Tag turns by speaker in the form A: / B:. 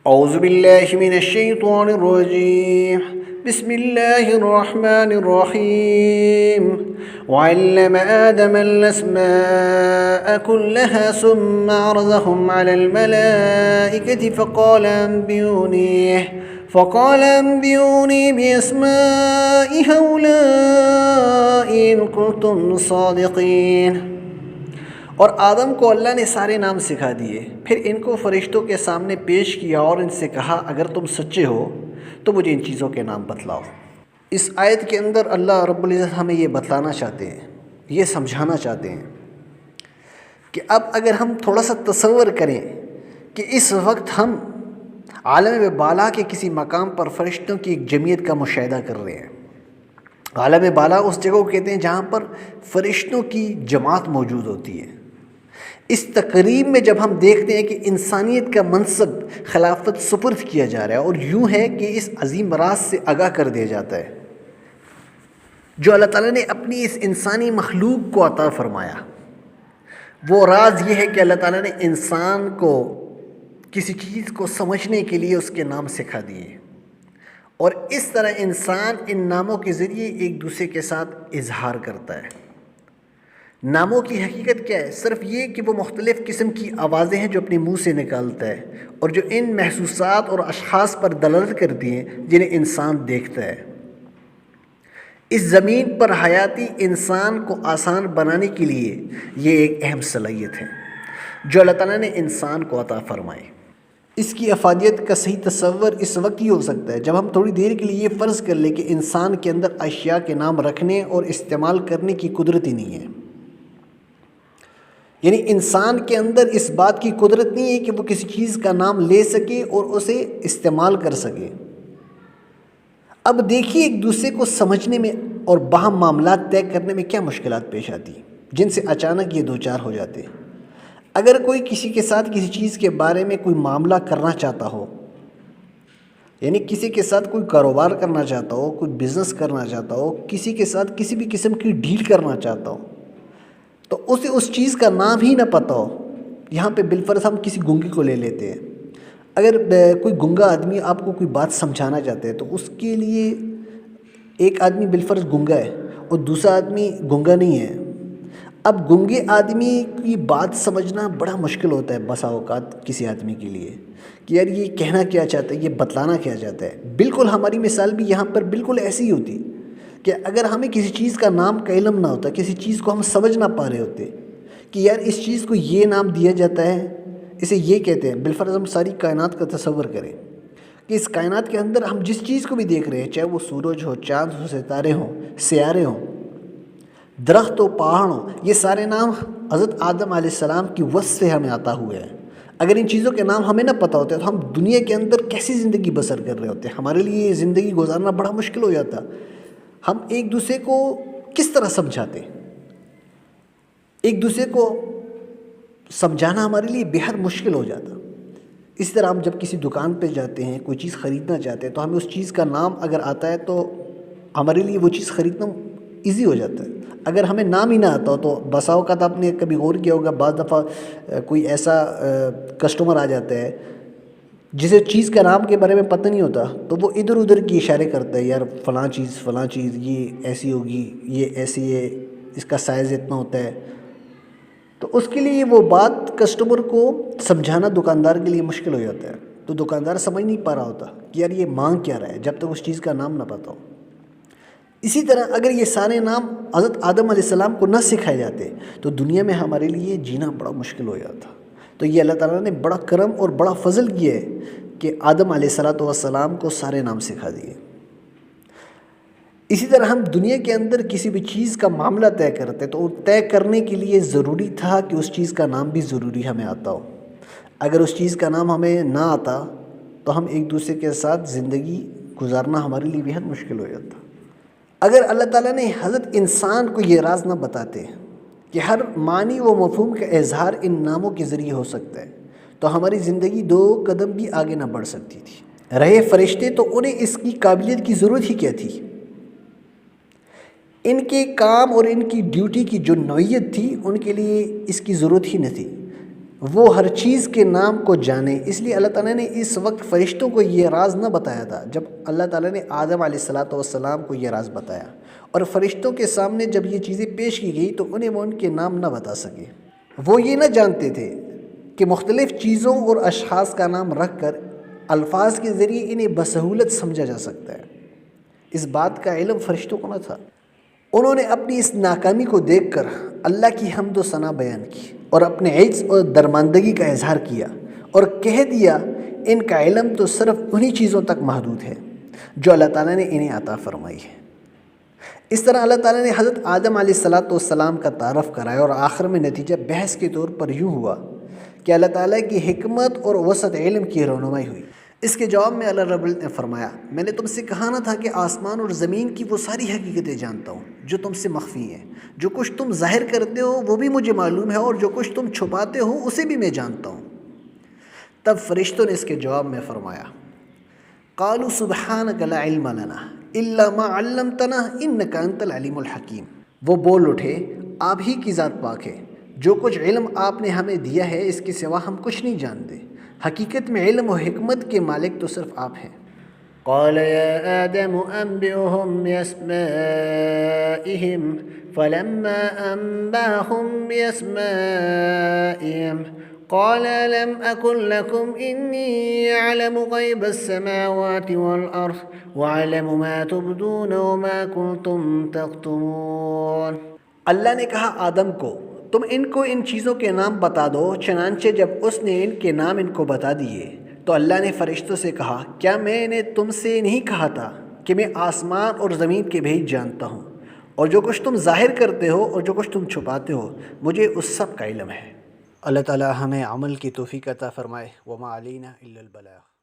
A: اعوذ باللہ من الشیطان الرجیم بسم اللہ الرحمن الرحیم وعلم آدم الأسماء كلها ثم عرضهم على الملائكة فقال أنبئوني بأسماء هؤلاء إن كنتم صادقين۔ اور آدم کو اللہ نے سارے نام سکھا دیے، پھر ان کو فرشتوں کے سامنے پیش کیا اور ان سے کہا اگر تم سچے ہو تو مجھے ان چیزوں کے نام بتلاؤ۔ اس آیت کے اندر اللہ رب العزت ہمیں یہ بتلانا چاہتے ہیں، یہ سمجھانا چاہتے ہیں کہ اب اگر ہم تھوڑا سا تصور کریں کہ اس وقت ہم عالم بالا کے کسی مقام پر فرشتوں کی ایک جمعیت کا مشاہدہ کر رہے ہیں۔ عالم بالا اس جگہ کو کہتے ہیں جہاں پر فرشتوں کی جماعت موجود ہوتی ہے۔ اس تقریب میں جب ہم دیکھتے ہیں کہ انسانیت کا منصب خلافت سپرد کیا جا رہا ہے اور یوں ہے کہ اس عظیم راز سے آگاہ کر دیا جاتا ہے جو اللہ تعالیٰ نے اپنی اس انسانی مخلوق کو عطا فرمایا، وہ راز یہ ہے کہ اللہ تعالیٰ نے انسان کو کسی چیز کو سمجھنے کے لیے اس کے نام سکھا دیے، اور اس طرح انسان ان ناموں کے ذریعے ایک دوسرے کے ساتھ اظہار کرتا ہے۔ ناموں کی حقیقت کیا ہے؟ صرف یہ کہ وہ مختلف قسم کی آوازیں ہیں جو اپنے منہ سے نکالتا ہے اور جو ان محسوسات اور اشخاص پر دلالت کرتی ہیں جنہیں انسان دیکھتا ہے۔ اس زمین پر حیاتی انسان کو آسان بنانے کے لیے یہ ایک اہم صلاحیت ہے جو اللہ تعالیٰ نے انسان کو عطا فرمائی۔ اس کی افادیت کا صحیح تصور اس وقت ہی ہو سکتا ہے جب ہم تھوڑی دیر کے لیے یہ فرض کر لیں کہ انسان کے اندر اشیاء کے نام رکھنے اور استعمال کرنے کی قدرت ہی نہیں ہے، یعنی انسان کے اندر اس بات کی قدرت نہیں ہے کہ وہ کسی چیز کا نام لے سکے اور اسے استعمال کر سکے۔ اب دیکھیے ایک دوسرے کو سمجھنے میں اور باہم معاملات طے کرنے میں کیا مشکلات پیش آتی ہیں جن سے اچانک یہ دوچار ہو جاتے ہیں۔ اگر کوئی کسی کے ساتھ کسی چیز کے بارے میں کوئی معاملہ کرنا چاہتا ہو، یعنی کسی کے ساتھ کوئی کاروبار کرنا چاہتا ہو، کوئی بزنس کرنا چاہتا ہو، کسی کے ساتھ کسی بھی قسم کی ڈیل کرنا چاہتا ہو، تو اسے اس چیز کا نام ہی نہ پتہ ہو۔ یہاں پہ بالفرض ہم کسی گنگے کو لے لیتے ہیں۔ اگر کوئی گنگا آدمی آپ کو کوئی بات سمجھانا چاہتا ہے تو اس کے لیے ایک آدمی بالفرض گنگا ہے اور دوسرا آدمی گنگا نہیں ہے۔ اب گنگے آدمی کی بات سمجھنا بڑا مشکل ہوتا ہے بسا اوقات کسی آدمی کے لیے کہ یار یہ کہنا کیا چاہتا ہے، یہ بتلانا کیا چاہتا ہے۔ بالکل ہماری مثال بھی یہاں پر بالکل ایسی ہی ہوتی کہ اگر ہمیں کسی چیز کا نام کا علم نہ ہوتا، کسی چیز کو ہم سمجھ نہ پا رہے ہوتے کہ یار اس چیز کو یہ نام دیا جاتا ہے، اسے یہ کہتے ہیں۔ بالفرض ہم ساری کائنات کا تصور کریں کہ اس کائنات کے اندر ہم جس چیز کو بھی دیکھ رہے ہیں، چاہے وہ سورج ہو، چاند ہو، ستارے ہوں، سیارے ہوں، درخت ہو، پہاڑ ہوں، یہ سارے نام حضرت آدم علیہ السلام کی وصف سے ہمیں عطا ہوئے ہیں۔ اگر ان چیزوں کے نام ہمیں نہ پتہ ہوتے تو ہم دنیا کے اندر کیسی زندگی بسر کر رہے ہوتے؟ ہمارے لیے یہ زندگی گزارنا بڑا مشکل ہو جاتا۔ ہم ایک دوسرے کو کس طرح سمجھاتے؟ ایک دوسرے کو سمجھانا ہمارے لیے بے حد مشکل ہو جاتا۔ اس طرح ہم جب کسی دکان پہ جاتے ہیں، کوئی چیز خریدنا چاہتے ہیں تو ہمیں اس چیز کا نام اگر آتا ہے تو ہمارے لیے وہ چیز خریدنا ایزی ہو جاتا ہے۔ اگر ہمیں نام ہی نہ آتا ہو تو بسا اوقات آپ نے کبھی غور کیا ہوگا، بعض دفعہ کوئی ایسا کسٹمر آ جاتا ہے جسے چیز کا نام کے بارے میں پتہ نہیں ہوتا تو وہ ادھر ادھر کی اشارے کرتا ہے، یار فلاں چیز یہ ایسی ہوگی، یہ ایسی ہے، اس کا سائز اتنا ہوتا ہے۔ تو اس کے لیے وہ بات کسٹمر کو سمجھانا دکاندار کے لیے مشکل ہو جاتا ہے، تو دکاندار سمجھ نہیں پا رہا ہوتا کہ یار یہ مانگ کیا رہا ہے جب تک اس چیز کا نام نہ پتہ ہو۔ اسی طرح اگر یہ سارے نام حضرت آدم علیہ السلام کو نہ سکھائے جاتے تو دنیا میں ہمارے لیے جینا بڑا مشکل ہو جاتا۔ تو یہ اللہ تعالیٰ نے بڑا کرم اور بڑا فضل کیا ہے کہ آدم علیہ السلام کو سارے نام سکھا دیے۔ اسی طرح ہم دنیا کے اندر کسی بھی چیز کا معاملہ طے کرتے تو طے کرنے کے لیے ضروری تھا کہ اس چیز کا نام بھی ضروری ہمیں آتا ہو۔ اگر اس چیز کا نام ہمیں نہ آتا تو ہم ایک دوسرے کے ساتھ زندگی گزارنا ہمارے لیے بہت مشکل ہو جاتا۔ اگر اللہ تعالیٰ نے حضرت انسان کو یہ راز نہ بتاتے کہ ہر معنی و مفہوم کا اظہار ان ناموں کے ذریعے ہو سکتا ہے تو ہماری زندگی 2 قدم بھی آگے نہ بڑھ سکتی تھی۔ رہے فرشتے تو انہیں اس کی قابلیت کی ضرورت ہی کیا تھی؟ ان کے کام اور ان کی ڈیوٹی کی جو نوعیت تھی ان کے لیے اس کی ضرورت ہی نہ تھی۔ وہ ہر چیز کے نام کو جانے، اس لیے اللہ تعالیٰ نے اس وقت فرشتوں کو یہ راز نہ بتایا تھا جب اللہ تعالیٰ نے آدم علیہ السلام کو یہ راز بتایا، اور فرشتوں کے سامنے جب یہ چیزیں پیش کی گئی تو انہیں وہ ان کے نام نہ بتا سکے۔ وہ یہ نہ جانتے تھے کہ مختلف چیزوں اور اشخاص کا نام رکھ کر الفاظ کے ذریعے انہیں بسہولت سمجھا جا سکتا ہے۔ اس بات کا علم فرشتوں کو نہ تھا۔ انہوں نے اپنی اس ناکامی کو دیکھ کر اللہ کی حمد و ثنا بیان کی اور اپنے عجز اور درماندگی کا اظہار کیا اور کہہ دیا ان کا علم تو صرف انہی چیزوں تک محدود ہے جو اللہ تعالیٰ نے انہیں عطا فرمائی ہے۔ اس طرح اللہ تعالیٰ نے حضرت آدم علیہ السلام کا تعارف کرایا، اور آخر میں نتیجہ بحث کے طور پر یوں ہوا کہ اللہ تعالیٰ کی حکمت اور وسعت علم کی رہنمائی ہوئی۔ اس کے جواب میں اللہ رب العزت نے فرمایا، میں نے تم سے کہا نہ تھا کہ آسمان اور زمین کی وہ ساری حقیقتیں جانتا ہوں جو تم سے مخفی ہیں؟ جو کچھ تم ظاہر کرتے ہو وہ بھی مجھے معلوم ہے، اور جو کچھ تم چھپاتے ہو اسے بھی میں جانتا ہوں۔ تب فرشتوں نے اس کے جواب میں فرمایا، قالوا سبحانک لا علم لنا الا ما علمتنا انک انت العلیم الحکیم۔ وہ بول اٹھے، آپ ہی کی ذات پاک ہے، جو کچھ علم آپ نے ہمیں دیا ہے اس کے سوا ہم کچھ نہیں جانتے، حقیقت میں علم و حکمت کے مالک تو صرف آپ ہیں۔
B: قال يا آدم أنبئهم بأسمائهم فلما أنبأهم بأسمائهم قال لم أقل لكم إني أعلم غيب السماوات والأرض وأعلم ما تبدون وما كنتم تكتمون۔
A: اللہ نے کہا آدم کو، تم ان کو ان چیزوں کے نام بتا دو۔ چنانچہ جب اس نے ان کے نام ان کو بتا دیے تو اللہ نے فرشتوں سے کہا، کیا میں نے تم سے نہیں کہا تھا کہ میں آسمان اور زمین کے بھید جانتا ہوں، اور جو کچھ تم ظاہر کرتے ہو اور جو کچھ تم چھپاتے ہو مجھے اس سب کا علم ہے۔ اللہ تعالی ہمیں عمل کی توفیق عطا فرمائے۔ وما علینا الا البلاغ۔